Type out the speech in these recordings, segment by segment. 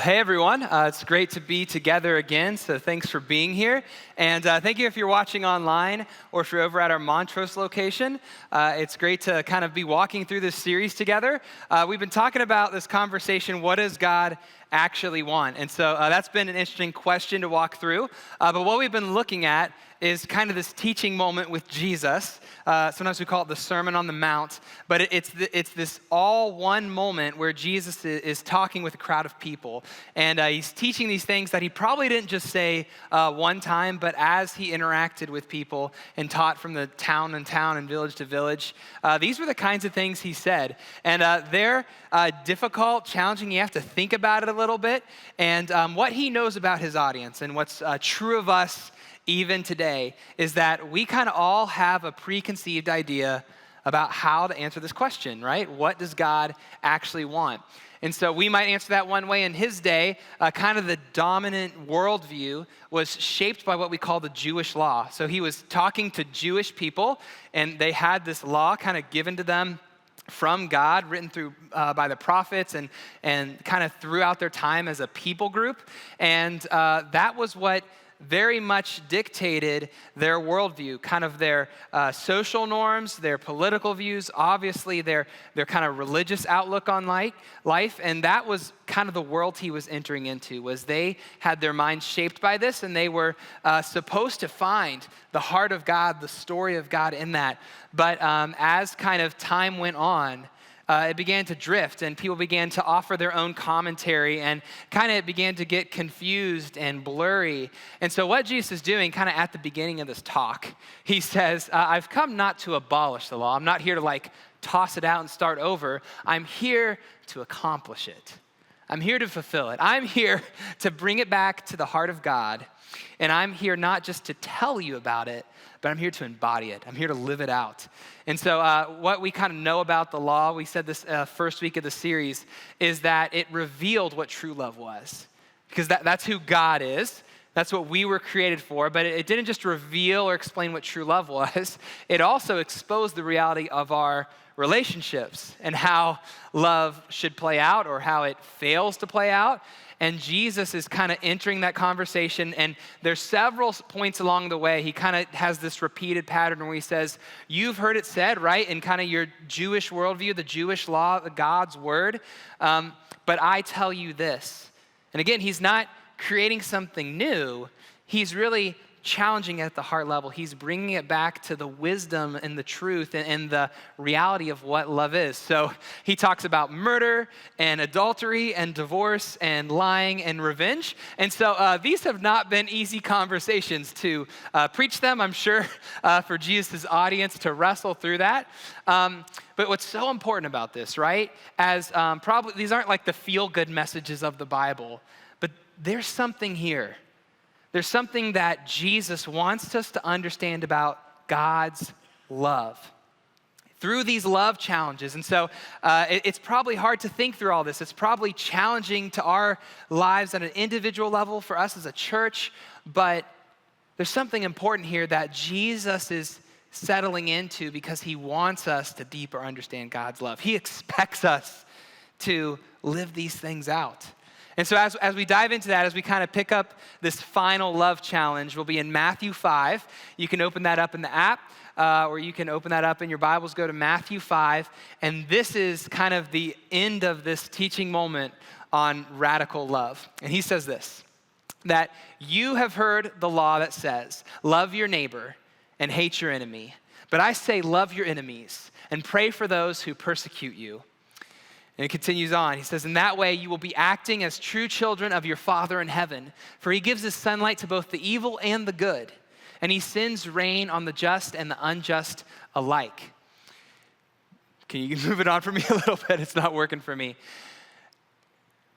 Well, hey everyone, it's great to be together again, so thanks for being here. And thank you if you're watching online or if you're over at our Montrose location. It's great to kind of be walking through this series together. We've been talking about this conversation, what does God actually want? And so that's been an interesting question to walk through. But what we've been looking at is kind of this teaching moment with Jesus. Sometimes we call it the Sermon on the Mount, but it's this all one moment where Jesus is talking with a crowd of people. And he's teaching these things that he probably didn't just say one time, but as he interacted with people and taught from the town and village to village, these were the kinds of things he said. And they're difficult, challenging. You have to think about it a little bit. And what he knows about his audience and what's true of us even today is that we kind of all have a preconceived idea about how to answer this question, right? What does God actually want? And so we might answer that one way. In his day, kind of the dominant worldview was shaped by what we call the Jewish law. So he was talking to Jewish people, and they had this law kind of given to them from God, written through by the prophets and kind of throughout their time as a people group. And that was what very much dictated their worldview, kind of their social norms, their political views, obviously their kind of religious outlook on life. And that was kind of the world he was entering into, was they had their minds shaped by this, and they were supposed to find the heart of God, the story of God in that. But as kind of time went on, it began to drift, and people began to offer their own commentary, and kind of it began to get confused and blurry. And so what Jesus is doing kind of at the beginning of this talk, he says, I've come not to abolish the law. I'm not here to like toss it out and start over. I'm here to accomplish it. I'm here to fulfill it. I'm here to bring it back to the heart of God, and I'm here not just to tell you about it, but I'm here to embody it. I'm here to live it out. And so what we kind of know about the law, we said this first week of the series, is that it revealed what true love was. Because that's who God is. That's what we were created for. But it didn't just reveal or explain what true love was. It also exposed the reality of our relationships and how love should play out or how it fails to play out. And Jesus is kind of entering that conversation, and there's several points along the way. He kind of has this repeated pattern where he says, you've heard it said, right, in kind of your Jewish worldview, the Jewish law, God's word, but I tell you this. And again, he's not creating something new. He's really challenging at the heart level. He's bringing it back to the wisdom and the truth and the reality of what love is. So he talks about murder and adultery and divorce and lying and revenge. And so these have not been easy conversations to preach them, I'm sure, for Jesus' audience to wrestle through that. But what's so important about this, right, as probably these aren't like the feel-good messages of the Bible, but there's something here. There's something that Jesus wants us to understand about God's love through these love challenges. And so it's probably hard to think through all this. It's probably challenging to our lives at an individual level for us as a church, but there's something important here that Jesus is settling into because he wants us to deeper understand God's love. He expects us to live these things out. And so as we dive into that, as we kind of pick up this final love challenge, we'll be in Matthew 5. You can open that up in the app, or you can open that up in your Bibles, go to Matthew 5. And this is kind of the end of this teaching moment on radical love. And he says this, that you have heard the law that says, love your neighbor and hate your enemy. But I say, love your enemies and pray for those who persecute you. And it continues on. He says, in that way you will be acting as true children of your Father in heaven, for he gives his sunlight to both the evil and the good, and he sends rain on the just and the unjust alike. Can you move it on for me a little bit? It's not working for me.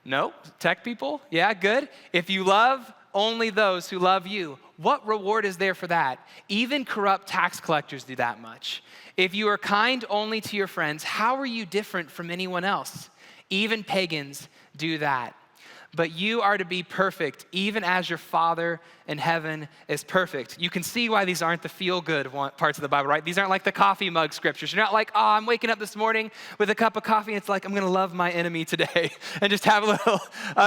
No? Tech people? Yeah, good. If you love only those who love you, what reward is there for that? Even corrupt tax collectors do that much. If you are kind only to your friends, how are you different from anyone else? Even pagans do that. but you are to be perfect, even as your Father in heaven is perfect. You can see why these aren't the feel-good parts of the Bible, right? These aren't like the coffee mug scriptures. You're not like, oh, I'm waking up this morning with a cup of coffee, and it's like, I'm gonna love my enemy today, and just have a little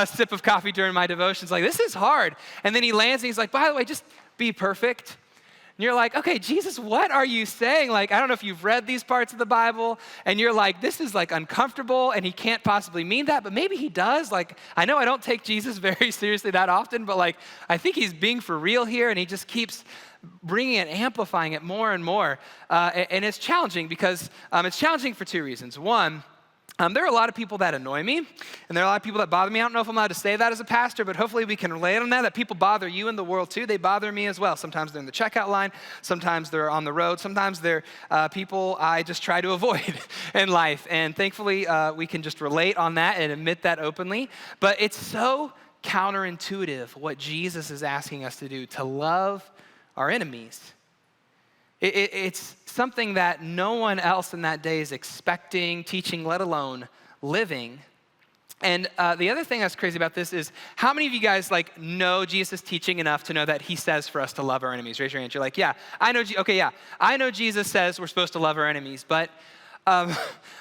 sip of coffee during my devotions. Like, this is hard. And then he lands, and he's like, by the way, just be perfect. And you're like, okay, Jesus, what are you saying? Like, I don't know if you've read these parts of the Bible, and you're like, this is like uncomfortable, and he can't possibly mean that, but maybe he does. Like, I know I don't take Jesus very seriously that often, but like, I think he's being for real here, and he just keeps bringing it, amplifying it more and more. And it's challenging because it's challenging for two reasons. One, there are a lot of people that annoy me, and there are a lot of people that bother me. I don't know if I'm allowed to say that as a pastor, but hopefully we can relate on that people bother you in the world too. They bother me as well. Sometimes they're in the checkout line. Sometimes they're on the road. Sometimes they're people I just try to avoid in life. And thankfully, we can just relate on that and admit that openly. But it's so counterintuitive what Jesus is asking us to do, to love our enemies. It's something that no one else in that day is expecting, teaching, let alone living. And the other thing that's crazy about this is how many of you guys like know Jesus' teaching enough to know that he says for us to love our enemies? Raise your hand. You're like, yeah, I know. I know Jesus says we're supposed to love our enemies, but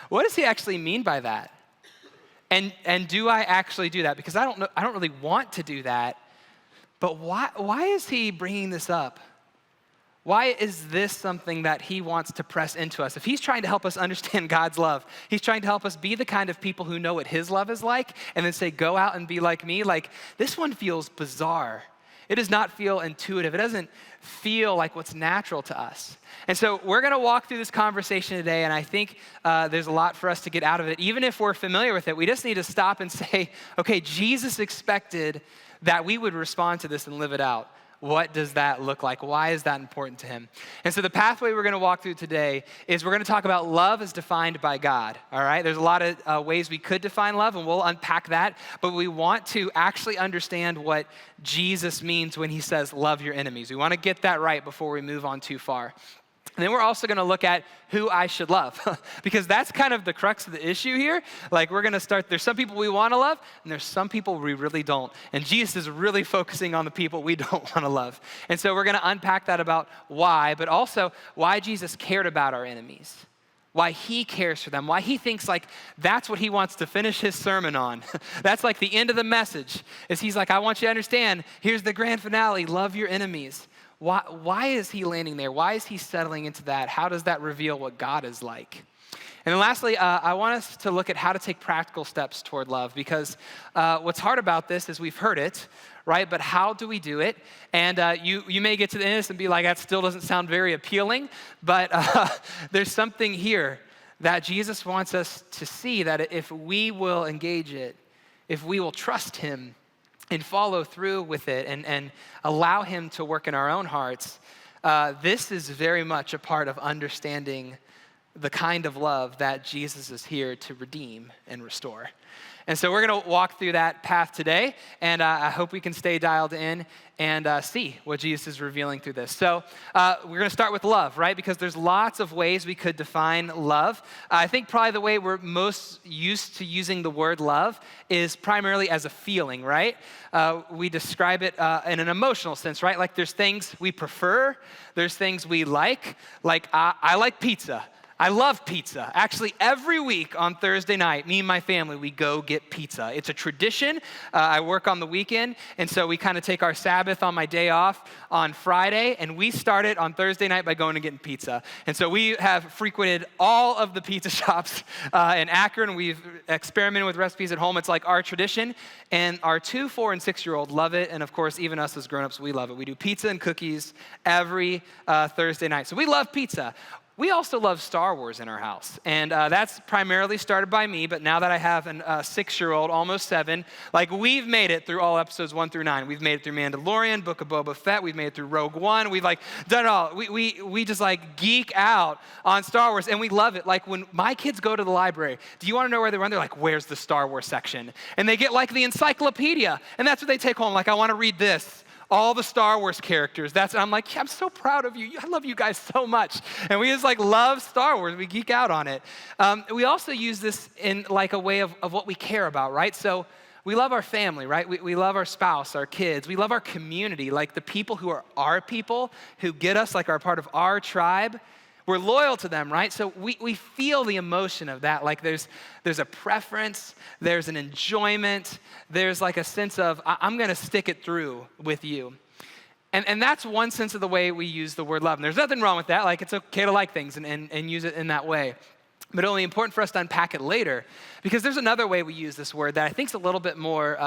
what does he actually mean by that? And do I actually do that? Because I don't know. I don't really want to do that. But why is he bringing this up? Why is this something that he wants to press into us? If he's trying to help us understand God's love, he's trying to help us be the kind of people who know what his love is like, and then say, go out and be like me. Like, this one feels bizarre. It does not feel intuitive. It doesn't feel like what's natural to us. And so we're gonna walk through this conversation today, and I think there's a lot for us to get out of it. Even if we're familiar with it, we just need to stop and say, okay, Jesus expected that we would respond to this and live it out. What does that look like? Why is that important to him? And so the pathway we're going to walk through today is we're going to talk about love as defined by God, all right? There's a lot of ways we could define love, and we'll unpack that, but we want to actually understand what Jesus means when he says love your enemies. We want to get that right before we move on too far. And then we're also going to look at who I should love, because that's kind of the crux of the issue here. Like, we're going to start, there's some people we want to love, and there's some people we really don't. And Jesus is really focusing on the people we don't want to love. And so we're going to unpack that about why, but also why Jesus cared about our enemies, why he cares for them, why he thinks like that's what he wants to finish his sermon on. That's like the end of the message, is he's like, I want you to understand, here's the grand finale, love your enemies. Why is he landing there? Why is he settling into that? How does that reveal what God is like? And then lastly, I want us to look at how to take practical steps toward love, because what's hard about this is we've heard it, right? But how do we do it? And you may get to the end of this and be like, that still doesn't sound very appealing, but there's something here that Jesus wants us to see, that if we will engage it, if we will trust him, and follow through with it and allow him to work in our own hearts, this is very much a part of understanding the kind of love that Jesus is here to redeem and restore. And so we're going to walk through that path today, and I hope we can stay dialed in and see what Jesus is revealing through this. So we're going to start with love, right? Because there's lots of ways we could define love. I think probably the way we're most used to using the word love is primarily as a feeling, right? We describe it in an emotional sense, right? Like, there's things we prefer, there's things we like I like pizza. I love pizza. Actually, every week on Thursday night, me and my family, we go get pizza. It's a tradition. I work on the weekend, and so we kind of take our Sabbath on my day off on Friday, and we start it on Thursday night by going and getting pizza. And so we have frequented all of the pizza shops in Akron. We've experimented with recipes at home. It's like our tradition, and our 2, 4, and 6-year-old love it, and of course, even us as grown-ups, we love it. We do pizza and cookies every Thursday night. So we love pizza. We also love Star Wars in our house, and that's primarily started by me, but now that I have a 6-year-old, almost 7, like, we've made it through all episodes 1 through 9. We've made it through Mandalorian, Book of Boba Fett, we've made it through Rogue One, we've like done it all. We just like geek out on Star Wars, and we love it. Like, when my kids go to the library, do you want to know where they run? They're like, where's the Star Wars section? And they get like the encyclopedia, and that's what they take home. Like, I want to read this. All the Star Wars characters. I'm like, yeah, I'm so proud of you. I love you guys so much. And we just like love Star Wars. We geek out on it. We also use this in like a way of what we care about, right? So we love our family, right? We love our spouse, our kids. We love our community, like the people who are our people, who get us, like are part of our tribe. We're loyal to them, right? So we feel the emotion of that. Like there's a preference, there's an enjoyment, there's like a sense of, I'm gonna stick it through with you. And that's one sense of the way we use the word love. And there's nothing wrong with that. Like it's okay to like things and use it in that way. But only important for us to unpack it later, because there's another way we use this word that I think is a little bit more,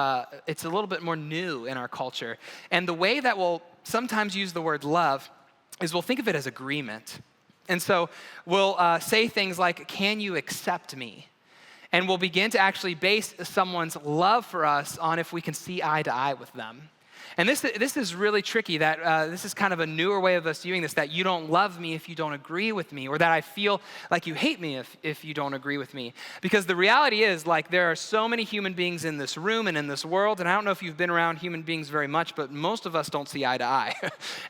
it's a little bit more new in our culture. And the way that we'll sometimes use the word love is we'll think of it as agreement. And so we'll say things like, can you accept me? And we'll begin to actually base someone's love for us on if we can see eye to eye with them. And this is really tricky, that this is kind of a newer way of us viewing this, that you don't love me if you don't agree with me, or that I feel like you hate me if you don't agree with me. Because the reality is, like, there are so many human beings in this room and in this world, and I don't know if you've been around human beings very much, but most of us don't see eye to eye.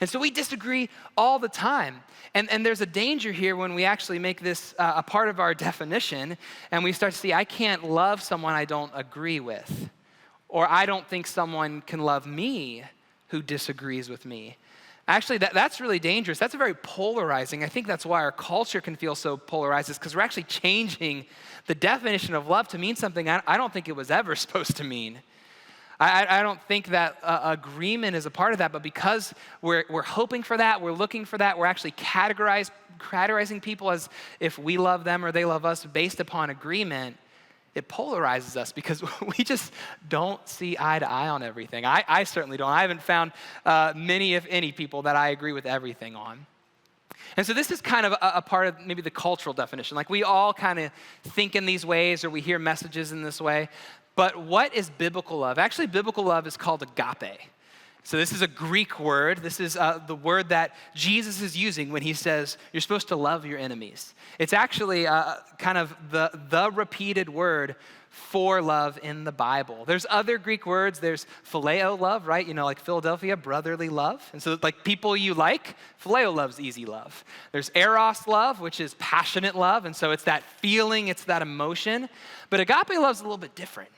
And so we disagree all the time. And there's a danger here when we actually make this a part of our definition, and we start to see, I can't love someone I don't agree with. Or I don't think someone can love me who disagrees with me. Actually, that's really dangerous. That's very polarizing. I think that's why our culture can feel so polarized, is because we're actually changing the definition of love to mean something I don't think it was ever supposed to mean. I don't think that agreement is a part of that, but because we're hoping for that, we're looking for that, we're actually categorizing people as if we love them or they love us based upon agreement. It polarizes us because we just don't see eye to eye on everything. I certainly don't. I haven't found many, if any, people that I agree with everything on. And so this is kind of a part of maybe the cultural definition. Like we all kind of think in these ways, or we hear messages in this way. But what is biblical love? Actually, biblical love is called agape. So this is a Greek word. This is the word that Jesus is using when he says you're supposed to love your enemies. It's actually kind of the repeated word for love in the Bible. There's other Greek words. There's phileo love, right? You know, like Philadelphia, brotherly love. And so like people you like, phileo love's easy love. There's eros love, which is passionate love. And so it's that feeling, it's that emotion. But agape love's a little bit different.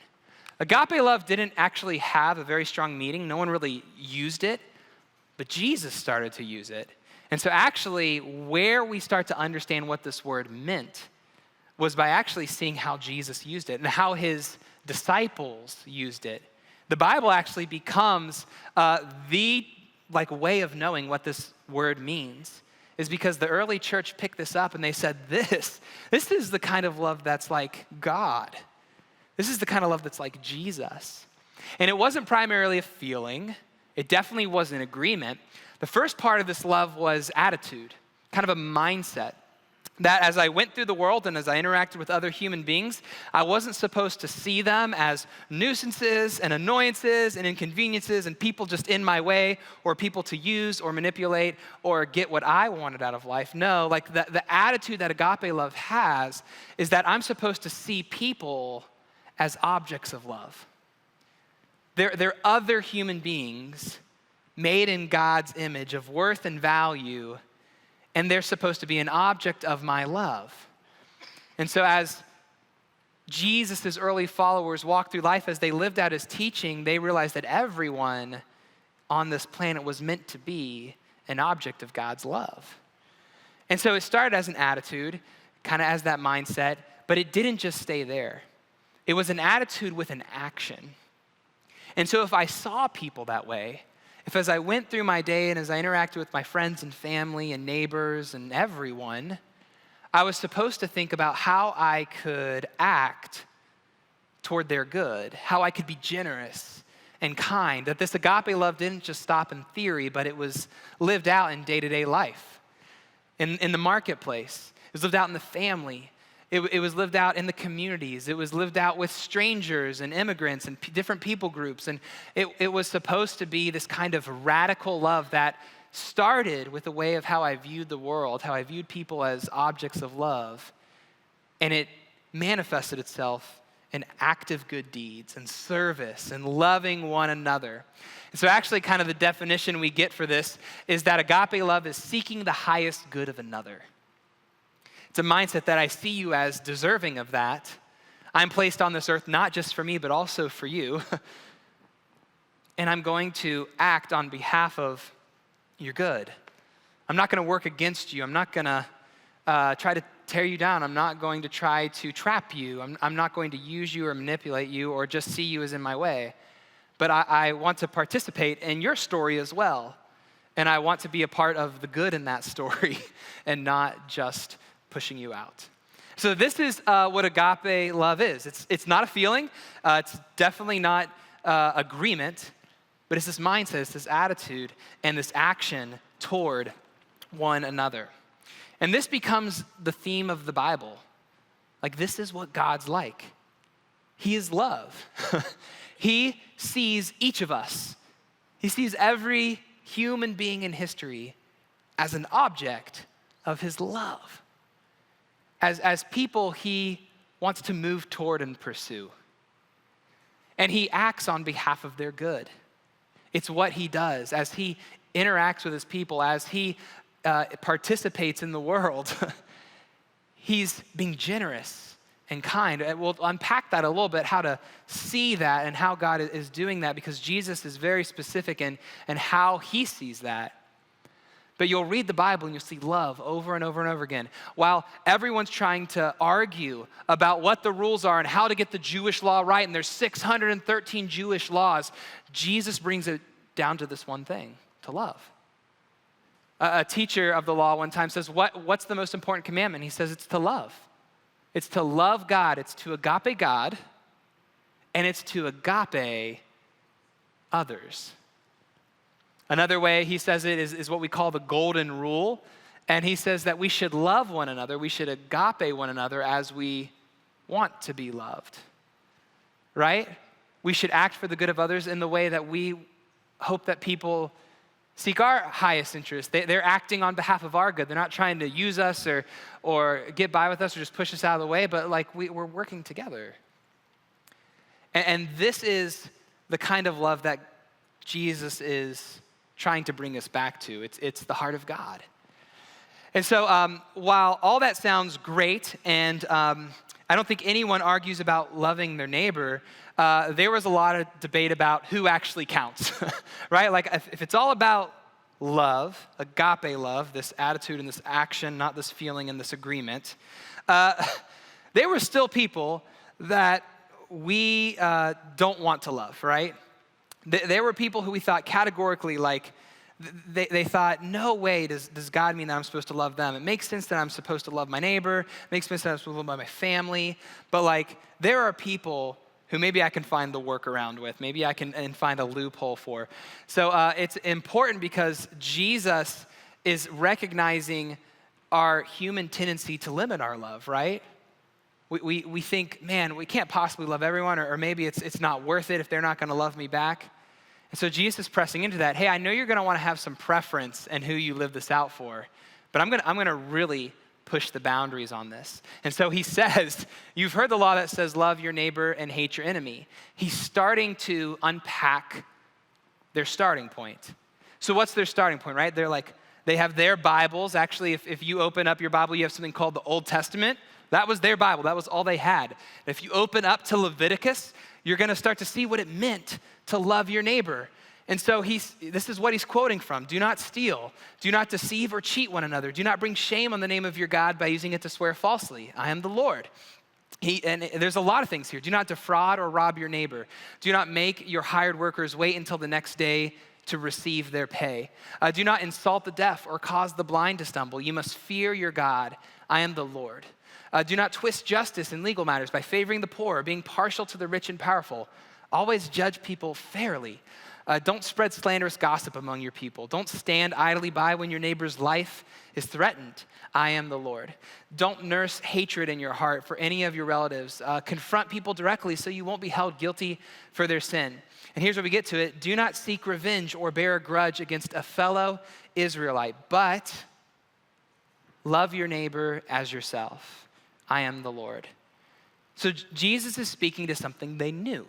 Agape love didn't actually have a very strong meaning. No one really used it, but Jesus started to use it. And so actually, where we start to understand what this word meant was by actually seeing how Jesus used it and how his disciples used it. The Bible actually becomes the way of knowing what this word means, is because the early church picked this up and they said, this is the kind of love that's like God. This is the kind of love that's like Jesus. And it wasn't primarily a feeling. It definitely was an agreement. The first part of this love was attitude, kind of a mindset. That as I went through the world and as I interacted with other human beings, I wasn't supposed to see them as nuisances and annoyances and inconveniences and people just in my way, or people to use or manipulate or get what I wanted out of life. No, like the attitude that agape love has is that I'm supposed to see people as objects of love. They're other human beings made in God's image of worth and value, and they're supposed to be an object of my love. And so as Jesus' early followers walked through life, as they lived out his teaching, they realized that everyone on this planet was meant to be an object of God's love. And so it started as an attitude, kind of as that mindset, but it didn't just stay there. It was an attitude with an action. And so if I saw people that way, if as I went through my day and as I interacted with my friends and family and neighbors and everyone, I was supposed to think about how I could act toward their good, how I could be generous and kind, that this agape love didn't just stop in theory, but it was lived out in day-to-day life, in the marketplace. It was lived out in the family. It was lived out in the communities. It was lived out with strangers and immigrants and different people groups. And it was supposed to be this kind of radical love that started with a way of how I viewed the world, how I viewed people as objects of love. And it manifested itself in active good deeds and service and loving one another. And so actually kind of the definition we get for this is that agape love is seeking the highest good of another. It's a mindset that I see you as deserving of that. I'm placed on this earth not just for me, but also for you. And I'm going to act on behalf of your good. I'm not going to work against you. I'm not going to try to tear you down. I'm not going to try to trap you. I'm not going to use you or manipulate you or just see you as in my way. But I want to participate in your story as well. And I want to be a part of the good in that story and not just pushing you out. So this is what agape love is. It's not a feeling. It's definitely not agreement. But it's this mindset, it's this attitude, and this action toward one another. And this becomes the theme of the Bible. Like, this is what God's like. He is love. He sees each of us. He sees every human being in history as an object of his love. As people he wants to move toward and pursue. And he acts on behalf of their good. It's what he does as he interacts with his people, as he participates in the world. He's being generous and kind. And we'll unpack that a little bit, how to see that and how God is doing that, because Jesus is very specific in how he sees that. But you'll read the Bible and you'll see love over and over and over again. While everyone's trying to argue about what the rules are and how to get the Jewish law right, and there's 613 Jewish laws, Jesus brings it down to this one thing, to love. A teacher of the law one time says, what's the most important commandment? He says it's to love. It's to love God. It's to agape God, and it's to agape others. Another way he says it is what we call the golden rule. And he says that we should love one another. We should agape one another as we want to be loved, right? We should act for the good of others in the way that we hope that people seek our highest interest. They're acting on behalf of our good. They're not trying to use us or get by with us or just push us out of the way, but like we're working together. And this is the kind of love that Jesus is trying to bring us back to. It's the heart of God. And so while all that sounds great, and I don't think anyone argues about loving their neighbor, there was a lot of debate about who actually counts, right? Like if it's all about love, agape love, this attitude and this action, not this feeling and this agreement, there were still people that we don't want to love, right? There were people who we thought categorically, like, they thought, no way does God mean that I'm supposed to love them. It makes sense that I'm supposed to love my neighbor. It makes sense that I'm supposed to love my family. But like, there are people who maybe I can find the workaround with. Maybe I can find a loophole for. So it's important because Jesus is recognizing our human tendency to limit our love, right? We think, man, we can't possibly love everyone, or maybe it's not worth it if they're not going to love me back. And so Jesus is pressing into that. Hey, I know you're going to want to have some preference in who you live this out for, but I'm going to really push the boundaries on this. And so he says, you've heard the law that says love your neighbor and hate your enemy. He's starting to unpack their starting point. So what's their starting point, right? They have their Bibles. Actually, if you open up your Bible, you have something called the Old Testament. That was their Bible. That was all they had. If you open up to Leviticus, you're going to start to see what it meant to love your neighbor. And so this is what he's quoting from. Do not steal. Do not deceive or cheat one another. Do not bring shame on the name of your God by using it to swear falsely. I am the Lord. And there's a lot of things here. Do not defraud or rob your neighbor. Do not make your hired workers wait until the next day to receive their pay. Do not insult the deaf or cause the blind to stumble. You must fear your God. I am the Lord. Do not twist justice in legal matters by favoring the poor or being partial to the rich and powerful. Always judge people fairly. Don't spread slanderous gossip among your people. Don't stand idly by when your neighbor's life is threatened. I am the Lord. Don't nurse hatred in your heart for any of your relatives. Confront people directly so you won't be held guilty for their sin. And here's where we get to it. Do not seek revenge or bear a grudge against a fellow Israelite, but love your neighbor as yourself. I am the Lord. So Jesus is speaking to something they knew,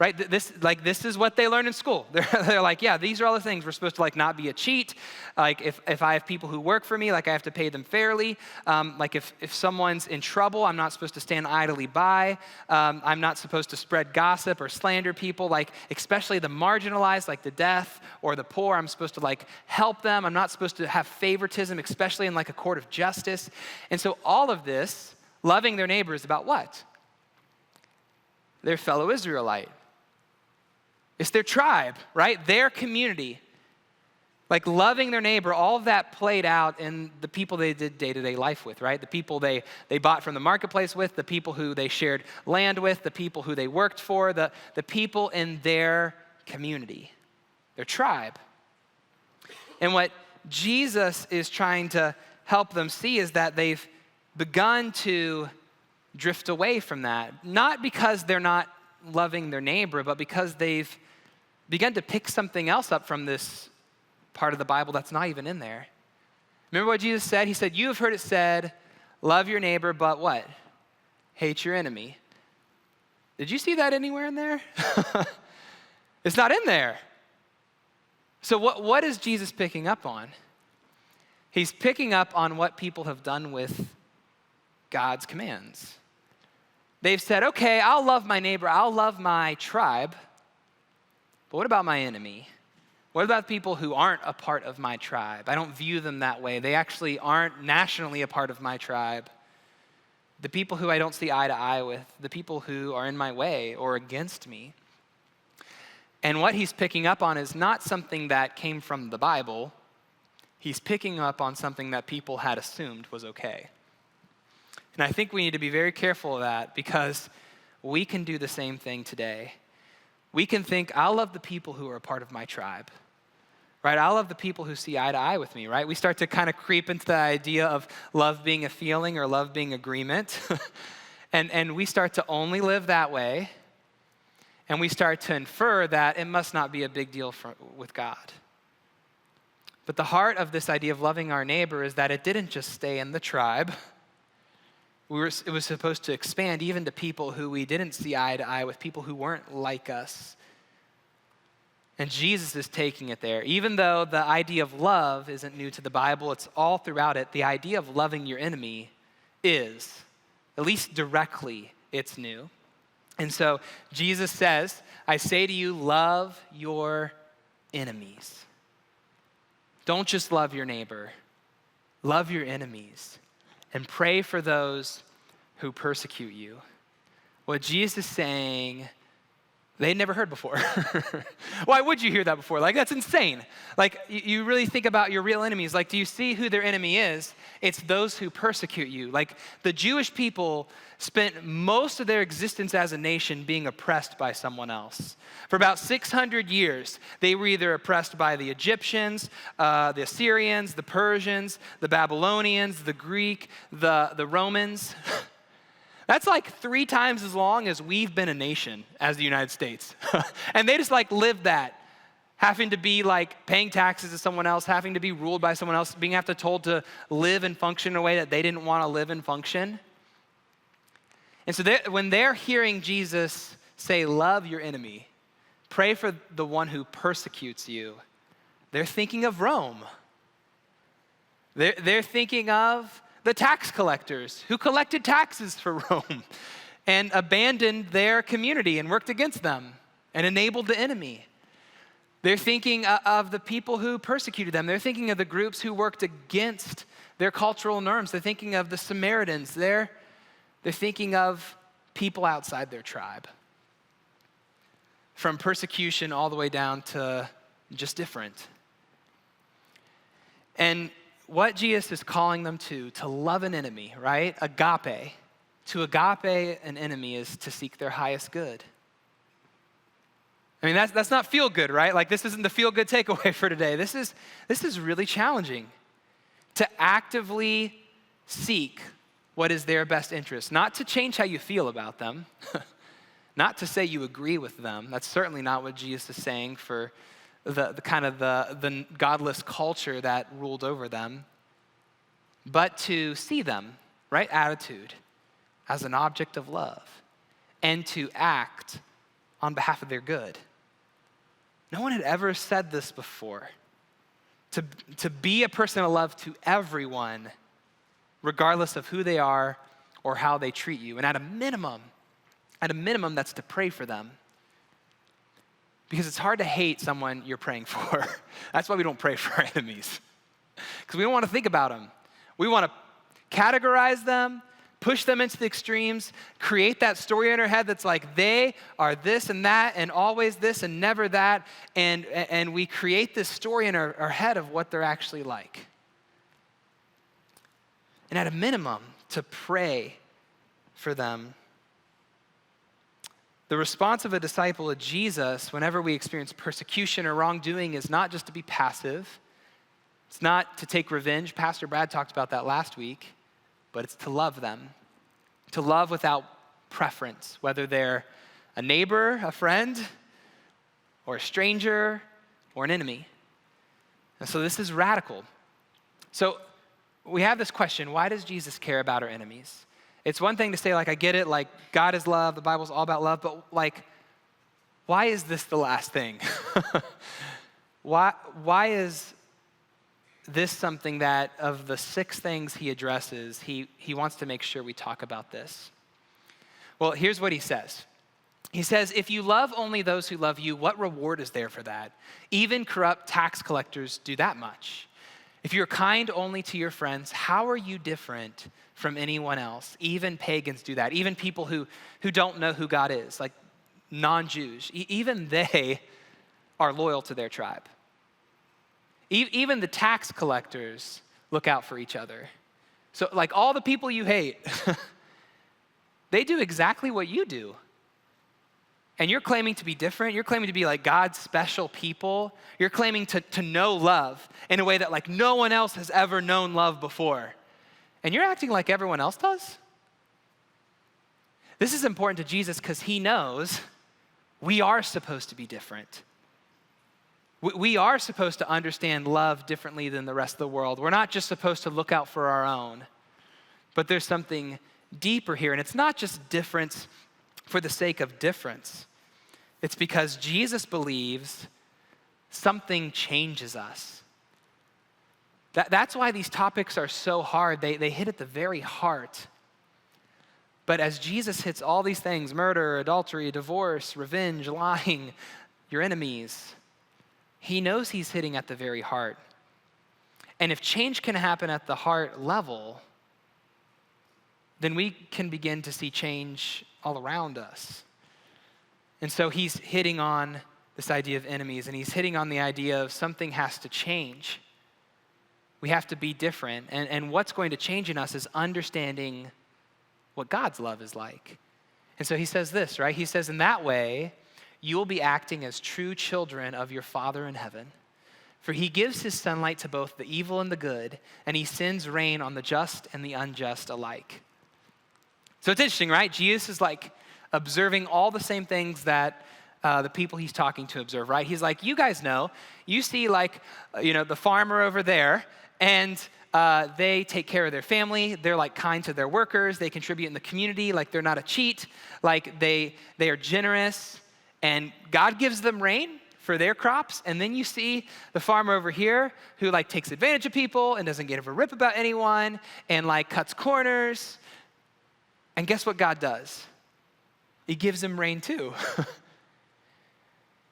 right? This is what they learn in school. They're like, yeah, these are all the things. We're supposed to not be a cheat. Like if I have people who work for me, I have to pay them fairly. If someone's in trouble, I'm not supposed to stand idly by. I'm not supposed to spread gossip or slander people, especially the marginalized, like the deaf or the poor. I'm supposed to help them. I'm not supposed to have favoritism, especially in a court of justice. And so all of this, loving their neighbor, is about what? Their fellow Israelite. It's their tribe, right? Their community. Loving their neighbor, all of that played out in the people they did day-to-day life with, right? The people they bought from the marketplace with, the people who they shared land with, the people who they worked for, the people in their community, their tribe. And what Jesus is trying to help them see is that they've begun to drift away from that, not because they're not loving their neighbor, but because they've begun to pick something else up from this part of the Bible that's not even in there. Remember what Jesus said? He said, you have heard it said, love your neighbor, but what? Hate your enemy. Did you see that anywhere in there? It's not in there. So what is Jesus picking up on? He's picking up on what people have done with God's commands. They've said, okay, I'll love my neighbor, I'll love my tribe, but what about my enemy? What about people who aren't a part of my tribe? I don't view them that way. They actually aren't nationally a part of my tribe. The people who I don't see eye to eye with, the people who are in my way or against me. And what he's picking up on is not something that came from the Bible. He's picking up on something that people had assumed was okay. And I think we need to be very careful of that, because we can do the same thing today. We can think, I'll love the people who are a part of my tribe, right? I'll love the people who see eye to eye with me, right? We start to kind of creep into the idea of love being a feeling or love being agreement. and we start to only live that way. And we start to infer that it must not be a big deal with God. But the heart of this idea of loving our neighbor is that it didn't just stay in the tribe. It was supposed to expand even to people who we didn't see eye to eye with, people who weren't like us. And Jesus is taking it there. Even though the idea of love isn't new to the Bible, it's all throughout it. The idea of loving your enemy is, at least directly, it's new. And so Jesus says, I say to you, love your enemies. Don't just love your neighbor. Love your enemies. And pray for those who persecute you. What Jesus is saying, they'd never heard before. Why would you hear that before? That's insane. You really think about your real enemies. Do you see who their enemy is? It's those who persecute you. The Jewish people spent most of their existence as a nation being oppressed by someone else. For about 600 years, they were either oppressed by the Egyptians, the Assyrians, the Persians, the Babylonians, the Greek, the Romans. That's 3 times as long as we've been a nation as the United States. And they just lived that, having to be paying taxes to someone else, having to be ruled by someone else, being told to live and function in a way that they didn't want to live and function. And so when they're hearing Jesus say, love your enemy, pray for the one who persecutes you, they're thinking of Rome. They're thinking of the tax collectors who collected taxes for Rome and abandoned their community and worked against them and enabled the enemy. They're thinking of the people who persecuted them. They're thinking of the groups who worked against their cultural norms. They're thinking of the Samaritans. They're thinking of people outside their tribe. From persecution all the way down to just different. And what Jesus is calling them to love an enemy, right? Agape. To agape an enemy is to seek their highest good. I mean, that's not feel good, right? This isn't the feel good takeaway for today. This is really challenging. To actively seek what is their best interest. Not to change how you feel about them. Not to say you agree with them. That's certainly not what Jesus is saying for the godless culture that ruled over them, but to see them, right attitude, as an object of love, and to act on behalf of their good. No one had ever said this before. To be a person of love to everyone, regardless of who they are or how they treat you. And at a minimum, that's to pray for them. Because it's hard to hate someone you're praying for. That's why we don't pray for our enemies. Because we don't want to think about them. We want to categorize them, push them into the extremes, create that story in our head that's like they are this and that and always this and never that. And we create this story in our head of what they're actually like. And at a minimum, to pray for them. The response of a disciple of Jesus whenever we experience persecution or wrongdoing is not just to be passive. It's not to take revenge. Pastor Brad talked about that last week, but it's to love them. To love without preference, whether they're a neighbor, a friend, or a stranger, or an enemy. And so this is radical. So we have this question, why does Jesus care about our enemies? It's one thing to say, like, I get it, like, God is love, the Bible's all about love, but, like, why is this the last thing? Why is this something that, of the 6 things he addresses, he wants to make sure we talk about this? Well, here's what he says. He says, if you love only those who love you, what reward is there for that? Even corrupt tax collectors do that much. If you're kind only to your friends, how are you different from anyone else? Even pagans do that. Even people who don't know who God is, like non-Jews, even they are loyal to their tribe. Even the tax collectors look out for each other. So like all the people you hate, they do exactly what you do. And you're claiming to be different. You're claiming to be like God's special people. You're claiming to know love in a way that like no one else has ever known love before. And you're acting like everyone else does? This is important to Jesus because he knows we are supposed to be different. We are supposed to understand love differently than the rest of the world. We're not just supposed to look out for our own, but there's something deeper here. And it's not just difference for the sake of difference. It's because Jesus believes something changes us. That's why these topics are so hard. They hit at the very heart. But as Jesus hits all these things, murder, adultery, divorce, revenge, lying, your enemies, he knows he's hitting at the very heart. And if change can happen at the heart level, then we can begin to see change all around us. And so he's hitting on this idea of enemies, and he's hitting on the idea of something has to change. We have to be different. And what's going to change in us is understanding what God's love is like. And so he says this, right? He says, in that way, you will be acting as true children of your Father in heaven. For he gives his sunlight to both the evil and the good, and he sends rain on the just and the unjust alike. So it's interesting, right? Jesus is like observing all the same things that the people he's talking to observe, right? He's like, you guys know, you see like, the farmer over there, and they take care of their family. They're like kind to their workers. They contribute in the community. Like they're not a cheat. Like they are generous. And God gives them rain for their crops. And then you see the farmer over here who like takes advantage of people and doesn't give a rip about anyone and like cuts corners. And guess what God does? He gives them rain too.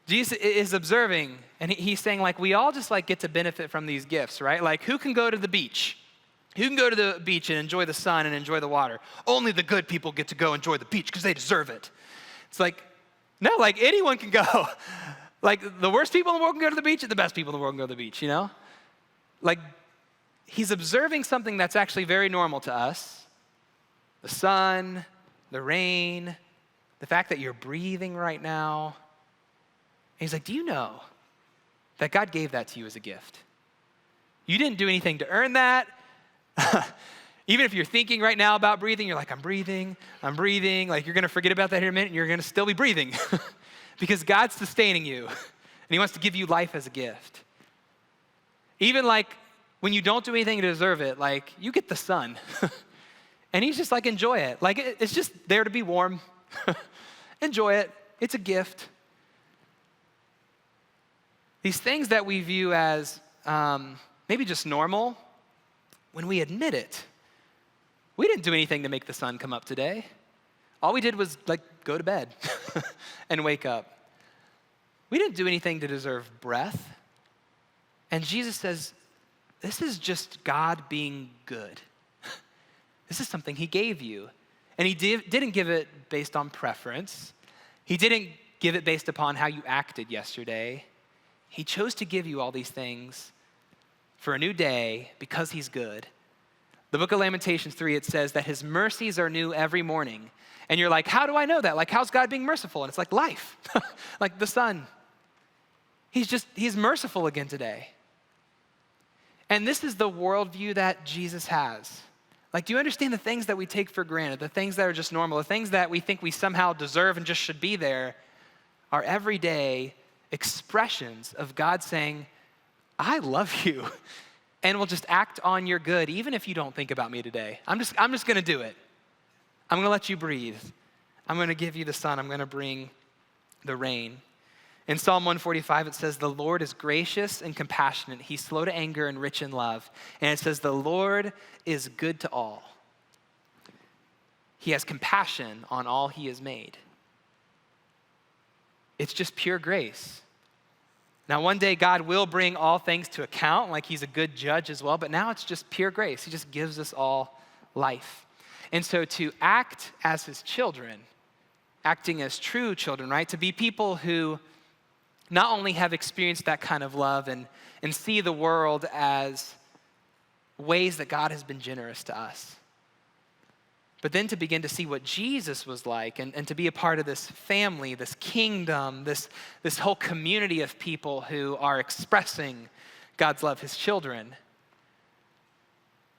Jesus is observing, and he's saying, like, we all just, like, get to benefit from these gifts, right? Like, who can go to the beach? Who can go to the beach and enjoy the sun and enjoy the water? Only the good people get to go enjoy the beach because they deserve it. It's like, no, like, anyone can go. Like, the worst people in the world can go to the beach, and the best people in the world can go to the beach, you know? Like, he's observing something that's actually very normal to us. The sun, the rain, the fact that you're breathing right now. And he's like, do you know that God gave that to you as a gift? You didn't do anything to earn that. Even if you're thinking right now about breathing, you're like, I'm breathing. Like you're gonna forget about that here in a minute and you're gonna still be breathing because God's sustaining you and he wants to give you life as a gift. Even like when you don't do anything to deserve it, like you get the sun and he's just like, enjoy it. Like it's just there to be warm. Enjoy it. It's a gift. These things that we view as maybe just normal, when we admit it, we didn't do anything to make the sun come up today. All we did was go to bed and wake up. We didn't do anything to deserve breath. And Jesus says, this is just God being good. This is something he gave you. And he didn't give it based on preference. He didn't give it based upon how you acted yesterday. He chose to give you all these things for a new day because he's good. The book of Lamentations 3, it says that his mercies are new every morning. And you're like, how do I know that? Like, how's God being merciful? And it's like life, like the sun. He's merciful again today. And this is the worldview that Jesus has. Like, do you understand the things that we take for granted, the things that are just normal, the things that we think we somehow deserve and just should be there are everyday expressions of God saying, I love you and will just act on your good even if you don't think about me today. I'm just going to do it. I'm going to let you breathe. I'm going to give you the sun. I'm going to bring the rain. In Psalm 145, it says, the Lord is gracious and compassionate. He's slow to anger and rich in love. And it says, the Lord is good to all. He has compassion on all he has made. It's just pure grace. Now, one day God will bring all things to account, like he's a good judge as well, but now it's just pure grace. He just gives us all life. And so to act as his children, acting as true children, right? To be people who not only have experienced that kind of love and see the world as ways that God has been generous to us, but then to begin to see what Jesus was like and to be a part of this family, this kingdom, this whole community of people who are expressing God's love, his children.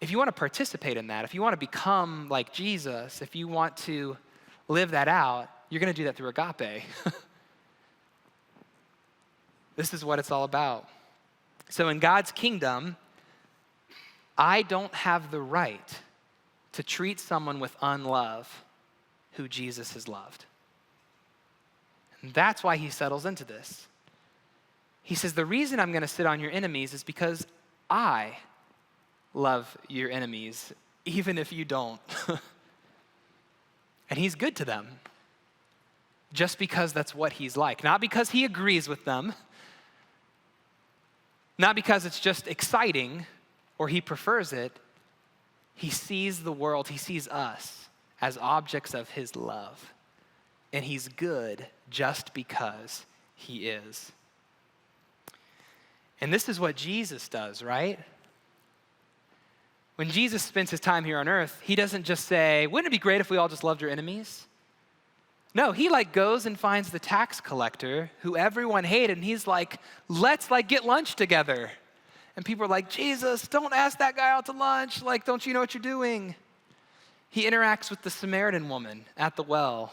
If you want to participate in that, if you want to become like Jesus, if you want to live that out, you're going to do that through agape. This is what it's all about. So in God's kingdom, I don't have the right to treat someone with unlove who Jesus has loved. And that's why he settles into this. He says, the reason I'm going to sit on your enemies is because I love your enemies, even if you don't. And he's good to them, just because that's what he's like. Not because he agrees with them, not because it's just exciting or he prefers it. He sees the world, he sees us as objects of his love. And he's good just because he is. And this is what Jesus does, right? When Jesus spends his time here on earth, he doesn't just say, wouldn't it be great if we all just loved your enemies? No, he goes and finds the tax collector who everyone hated, and he's like, let's get lunch together. And people are like, Jesus, don't ask that guy out to lunch. Don't you know what you're doing? He interacts with the Samaritan woman at the well.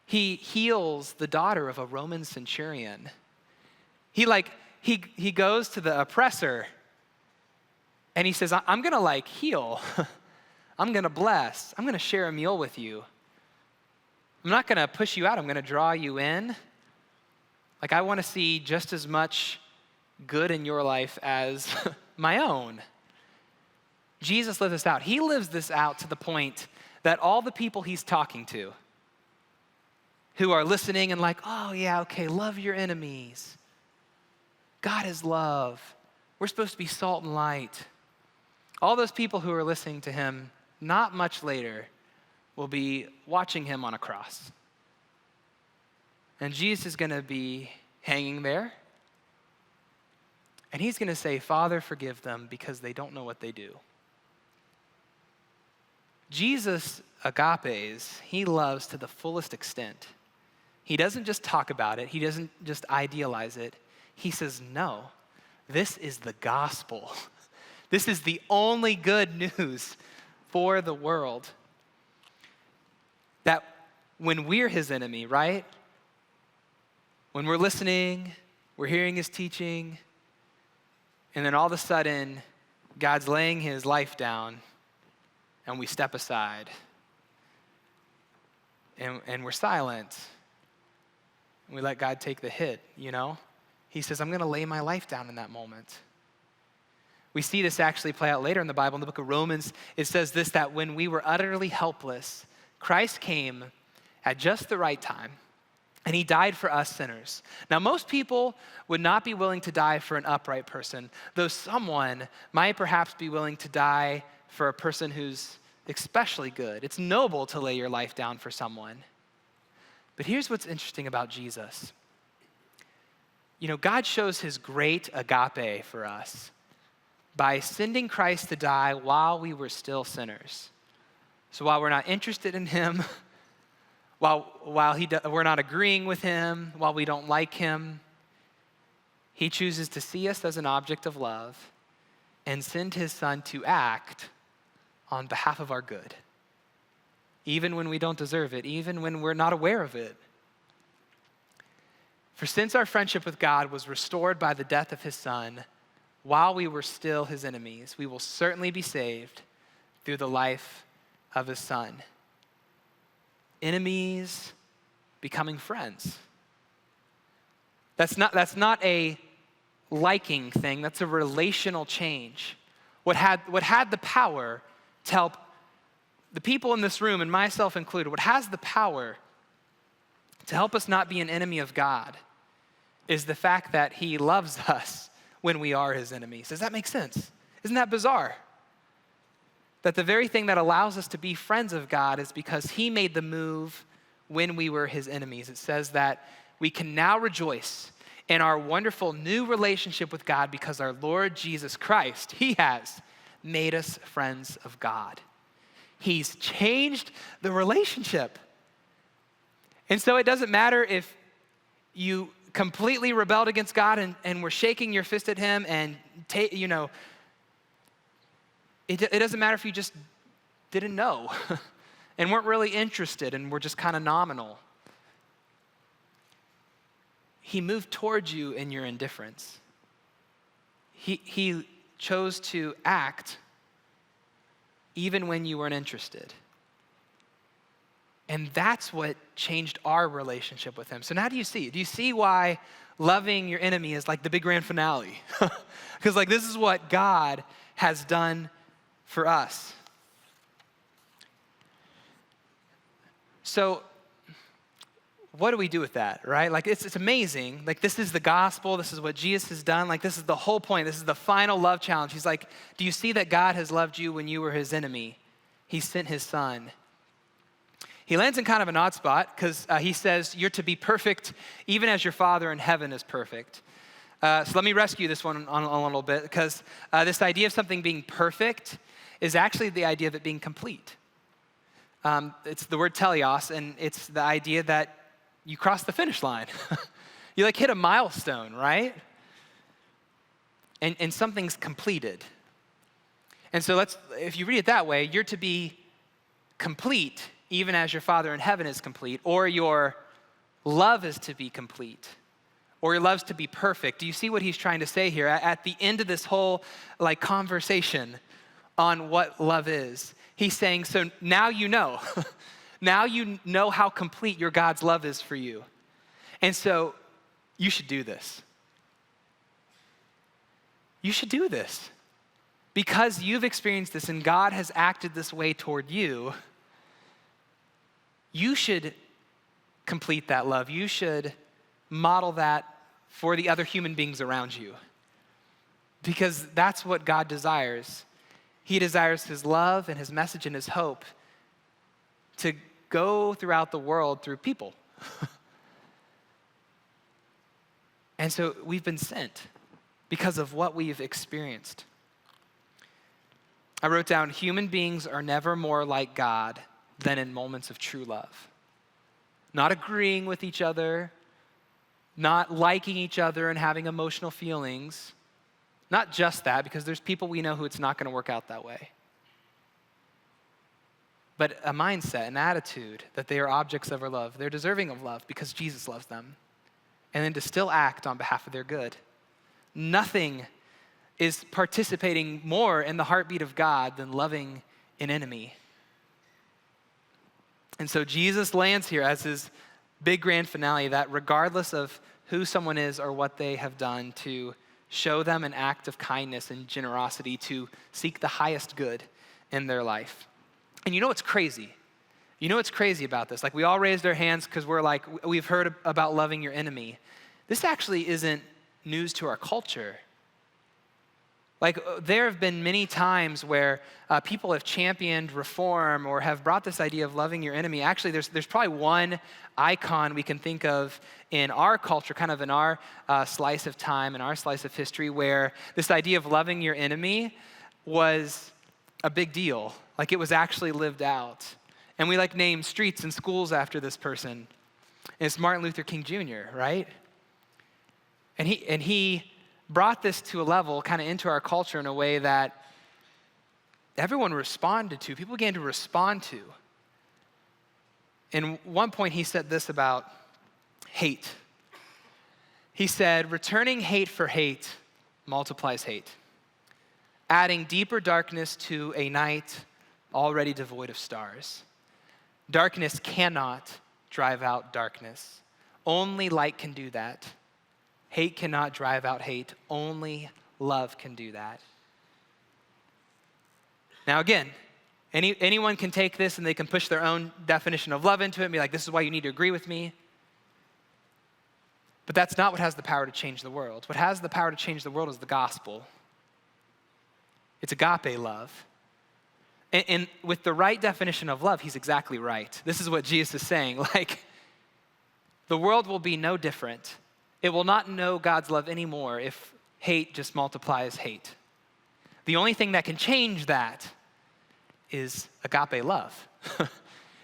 He heals the daughter of a Roman centurion. He goes to the oppressor and he says, I'm going to heal. I'm going to bless. I'm going to share a meal with you. I'm not going to push you out. I'm going to draw you in. I want to see just as much good in your life as my own. Jesus lives this out. He lives this out to the point that all the people he's talking to who are listening and oh yeah, okay, love your enemies. God is love. We're supposed to be salt and light. All those people who are listening to him not much later will be watching him on a cross. And Jesus is going to be hanging there. And he's going to say, Father, forgive them because they don't know what they do. Jesus agapes, he loves to the fullest extent. He doesn't just talk about it. He doesn't just idealize it. He says, no, this is the gospel. This is the only good news for the world. That when we're his enemy, right? When we're listening, we're hearing his teaching, and then all of a sudden, God's laying his life down, and we step aside, and we're silent, and we let God take the hit, you know? He says, I'm going to lay my life down in that moment. We see this actually play out later in the Bible. In the book of Romans, it says this, that when we were utterly helpless, Christ came at just the right time, and he died for us sinners. Now, most people would not be willing to die for an upright person, though someone might perhaps be willing to die for a person who's especially good. It's noble to lay your life down for someone. But here's what's interesting about Jesus. You know, God shows his great agape for us by sending Christ to die while we were still sinners. So while we're not interested in him, while we're not agreeing with him, while we don't like him, he chooses to see us as an object of love and send his son to act on behalf of our good, even when we don't deserve it, even when we're not aware of it. For since our friendship with God was restored by the death of his son, while we were still his enemies, we will certainly be saved through the life of his son. Enemies becoming friends. That's not a liking thing, that's a relational change. What had the power to help the people in this room, and myself included, what has the power to help us not be an enemy of God is the fact that he loves us when we are his enemies. Does that make sense? Isn't that bizarre? That the very thing that allows us to be friends of God is because he made the move when we were his enemies. It says that we can now rejoice in our wonderful new relationship with God because our Lord Jesus Christ, he has made us friends of God. He's changed the relationship. And so it doesn't matter if you completely rebelled against God and were shaking your fist at him and, it doesn't matter if you just didn't know and weren't really interested and were just kind of nominal. He moved towards you in your indifference. He chose to act even when you weren't interested. And that's what changed our relationship with him. So now do you see? Do you see why loving your enemy is like the big grand finale? Because this is what God has done for us. So what do we do with that, right? It's amazing. This is the gospel. This is what Jesus has done. This is the whole point. This is the final love challenge. He's like, do you see that God has loved you when you were his enemy? He sent his son. He lands in kind of an odd spot because he says, you're to be perfect even as your Father in heaven is perfect. So let me rescue this one on a little bit because this idea of something being perfect is actually the idea of it being complete. It's the word teleos, and it's the idea that you cross the finish line. You hit a milestone, right? And something's completed. And so if you read it that way, you're to be complete even as your Father in heaven is complete, or your love is to be complete, or your love's to be perfect. Do you see what he's trying to say here? At the end of this whole conversation on what love is, he's saying, so now you know. Now you know how complete your God's love is for you. And so you should do this. You should do this. Because you've experienced this and God has acted this way toward you, you should complete that love. You should model that for the other human beings around you. Because that's what God desires. He desires his love and his message and his hope to go throughout the world through people. And so we've been sent because of what we've experienced. I wrote down, human beings are never more like God than in moments of true love. Not agreeing with each other, not liking each other and having emotional feelings. Not just that, because there's people we know who it's not going to work out that way. But a mindset, an attitude that they are objects of our love. They're deserving of love because Jesus loves them. And then to still act on behalf of their good. Nothing is participating more in the heartbeat of God than loving an enemy. And so Jesus lands here as his big grand finale that regardless of who someone is or what they have done, to show them an act of kindness and generosity to seek the highest good in their life. And you know what's crazy? You know what's crazy about this? Like, we all raised our hands because we're like, we've heard about loving your enemy. This actually isn't news to our culture. Like, there have been many times where people have championed reform or have brought this idea of loving your enemy. Actually, there's probably one icon we can think of in our culture, kind of in our slice of time, in our slice of history, where this idea of loving your enemy was a big deal. Like, it was actually lived out. And we like name streets and schools after this person. And it's Martin Luther King Jr., right? And he brought this to a level kind of into our culture in a way that everyone responded to. People began to respond to. And one point he said this about hate. He said, returning hate for hate multiplies hate, adding deeper darkness to a night already devoid of stars. Darkness cannot drive out darkness. Only light can do that. Hate cannot drive out hate. Only love can do that. Now again, anyone can take this and they can push their own definition of love into it and be like, this is why you need to agree with me. But that's not what has the power to change the world. What has the power to change the world is the gospel. It's agape love. And with the right definition of love, he's exactly right. This is what Jesus is saying. Like, the world will be no different. It will not know God's love anymore if hate just multiplies hate. The only thing that can change that is agape love.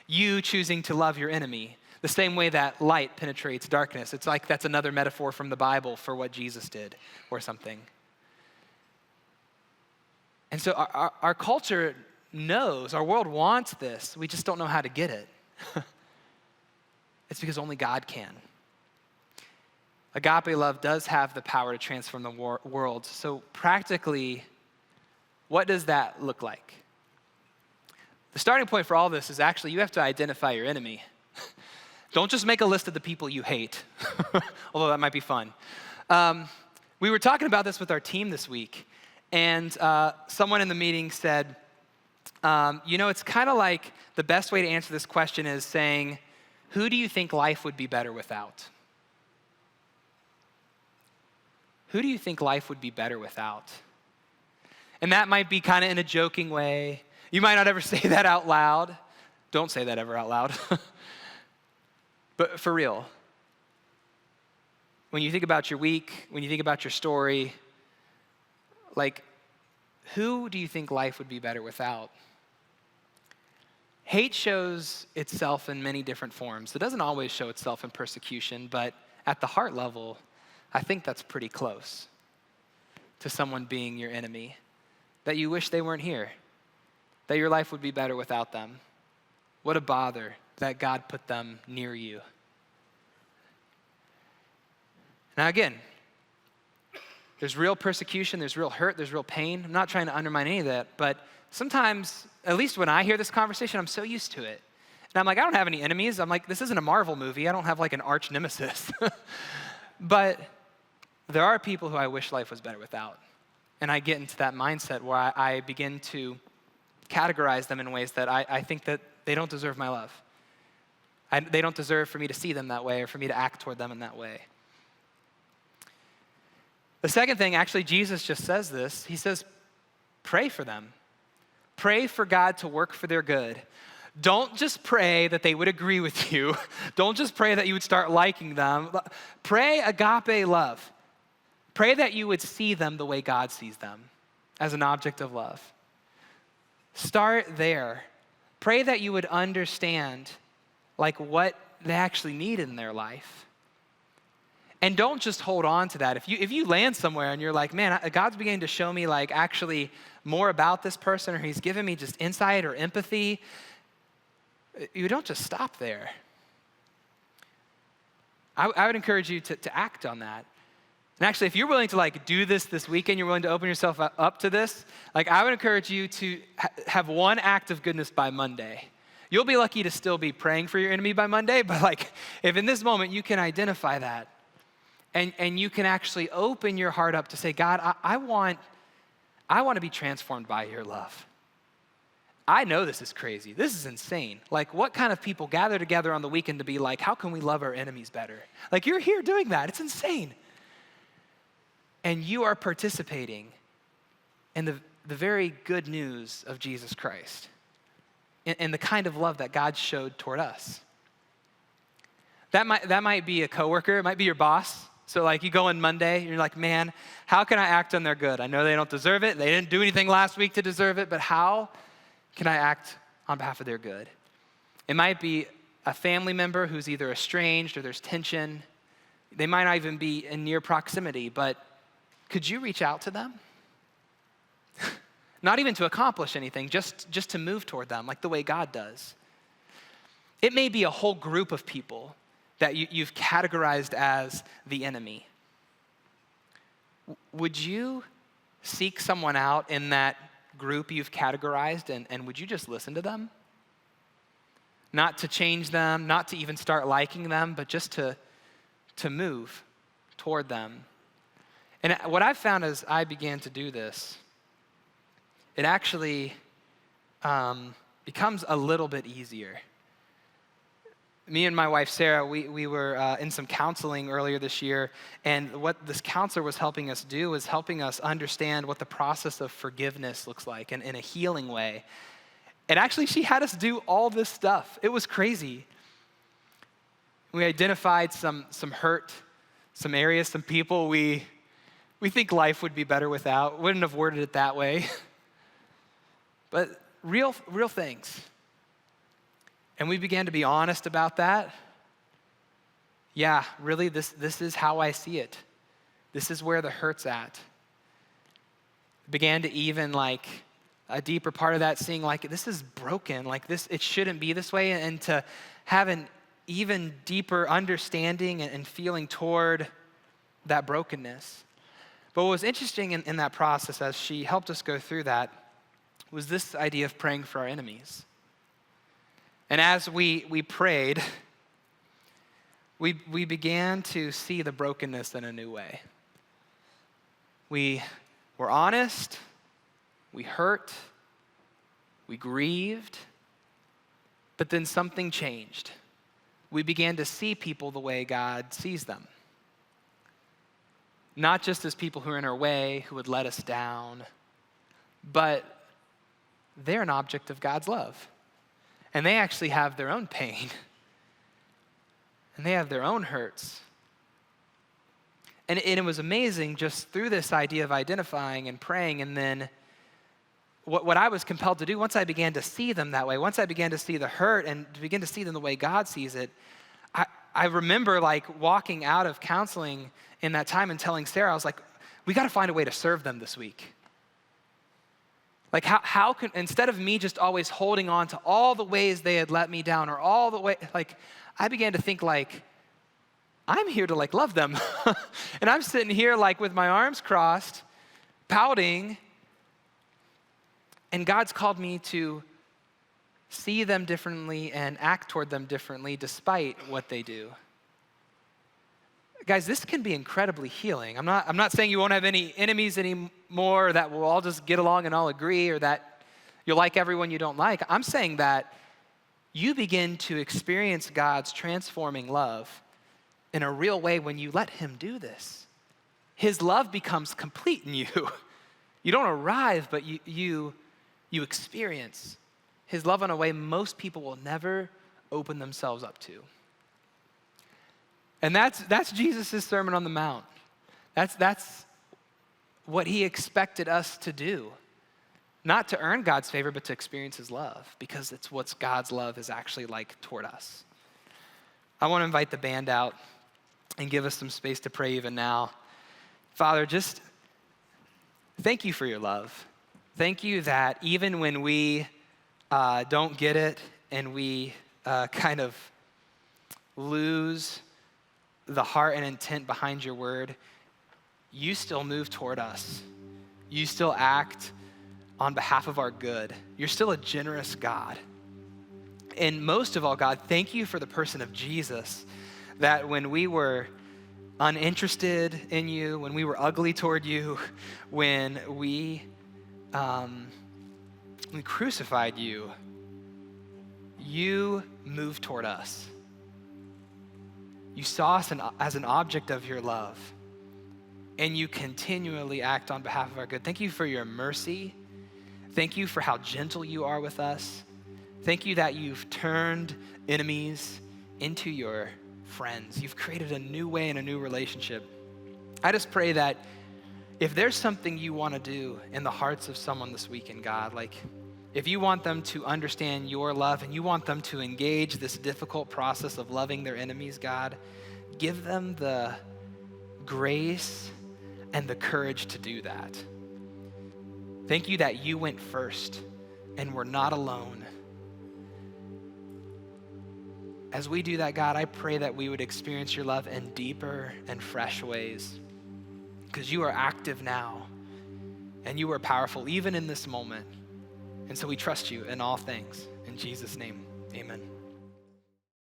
You choosing to love your enemy. The same way that light penetrates darkness. It's like that's another metaphor from the Bible for what Jesus did or something. And so our culture knows, our world wants this. We just don't know how to get it. It's because only God can. Agape love does have the power to transform the world. So practically, what does that look like? The starting point for all this is actually you have to identify your enemy. Don't just make a list of the people you hate, although that might be fun. We were talking about this with our team this week, and someone in the meeting said, it's kind of like the best way to answer this question is saying, who do you think life would be better without? Who do you think life would be better without? And that might be kind of in a joking way. You might not ever say that out loud. Don't say that ever out loud. But for real, when you think about your week, when you think about your story, like, who do you think life would be better without? Hate shows itself in many different forms. It doesn't always show itself in persecution, but at the heart level, I think that's pretty close to someone being your enemy, that you wish they weren't here, that your life would be better without them. What a bother that God put them near you. Now again, there's real persecution, there's real hurt, there's real pain. I'm not trying to undermine any of that, but sometimes, at least when I hear this conversation, I'm so used to it. And I'm like, I don't have any enemies. I'm like, this isn't a Marvel movie. I don't have like an arch nemesis. But there are people who I wish life was better without. And I get into that mindset where I begin to categorize them in ways that I think that they don't deserve my love. They don't deserve for me to see them that way or for me to act toward them in that way. The second thing, actually, Jesus just says this. He says, pray for them. Pray for God to work for their good. Don't just pray that they would agree with you. Don't just pray that you would start liking them. Pray agape love. Pray that you would see them the way God sees them, as an object of love. Start there. Pray that you would understand like what they actually need in their life. And don't just hold on to that. If you land somewhere and you're like, man, God's beginning to show me like actually more about this person, or he's giving me just insight or empathy, you don't just stop there. I would encourage you to act on that. And actually, if you're willing to like do this weekend, you're willing to open yourself up to this, like I would encourage you to have one act of goodness by Monday. You'll be lucky to still be praying for your enemy by Monday, but like if in this moment you can identify that and you can actually open your heart up to say, God, I want to be transformed by your love. I know this is crazy. This is insane. Like, what kind of people gather together on the weekend to be like, how can we love our enemies better? Like, you're here doing that. It's insane. And you are participating in the very good news of Jesus Christ and the kind of love that God showed toward us. That might be a coworker. It might be your boss. So like you go in Monday, and you're like, man, how can I act on their good? I know they don't deserve it. They didn't do anything last week to deserve it, but how can I act on behalf of their good? It might be a family member who's either estranged or there's tension. They might not even be in near proximity, but could you reach out to them? Not even to accomplish anything, just to move toward them like the way God does. It may be a whole group of people that you've categorized as the enemy. Would you seek someone out in that group you've categorized and would you just listen to them? Not to change them, not to even start liking them, but just to move toward them. And what I've found as I began to do this, it actually becomes a little bit easier. Me and my wife, Sarah, we were in some counseling earlier this year, and what this counselor was helping us do was helping us understand what the process of forgiveness looks like in a healing way. And actually, she had us do all this stuff. It was crazy. We identified some hurt, some areas, some people we think life would be better without. Wouldn't have worded it that way. But real things. And we began to be honest about that. Yeah, really, this is how I see it. This is where the hurt's at. Began to even like a deeper part of that, seeing like this is broken, like this, it shouldn't be this way, and to have an even deeper understanding and feeling toward that brokenness. But what was interesting in that process as she helped us go through that was this idea of praying for our enemies. And as we prayed, we began to see the brokenness in a new way. We were honest, we hurt, we grieved, but then something changed. We began to see people the way God sees them. Not just as people who are in our way, who would let us down, but they're an object of God's love. And they actually have their own pain. And they have their own hurts. And it was amazing just through this idea of identifying and praying, and then what I was compelled to do once I began to see them that way, once I began to see the hurt and to begin to see them the way God sees it, I remember like walking out of counseling in that time and telling Sarah, I was like, we got to find a way to serve them this week. Like how can, instead of me just always holding on to all the ways they had let me down or all the way, like I began to think like, I'm here to like love them. And I'm sitting here like with my arms crossed, pouting, and God's called me to see them differently and act toward them differently despite what they do. Guys, this can be incredibly healing. I'm not saying you won't have any enemies anymore, or that we'll all just get along and all agree, or that you'll like everyone you don't like. I'm saying that you begin to experience God's transforming love in a real way when you let him do this. His love becomes complete in you. You don't arrive, but you experience his love in a way most people will never open themselves up to. And that's Jesus' Sermon on the Mount. That's what he expected us to do. Not to earn God's favor, but to experience his love, because it's what God's love is actually like toward us. I want to invite the band out and give us some space to pray even now. Father, just thank you for your love. Thank you that even when we don't get it and we kind of lose the heart and intent behind your word, you still move toward us. You still act on behalf of our good. You're still a generous God. And most of all, God, thank you for the person of Jesus, that when we were uninterested in you, when we were ugly toward you, when we crucified you, you moved toward us. You saw us as an object of your love, and you continually act on behalf of our good. Thank you for your mercy. Thank you for how gentle you are with us. Thank you that you've turned enemies into your friends. You've created a new way and a new relationship. I just pray that if there's something you want to do in the hearts of someone this weekend, God, like if you want them to understand your love and you want them to engage this difficult process of loving their enemies, God, give them the grace and the courage to do that. Thank you that you went first and we're not alone. As we do that, God, I pray that we would experience your love in deeper and fresh ways, because you are active now and you are powerful even in this moment. And so we trust you in all things. In Jesus' name, amen.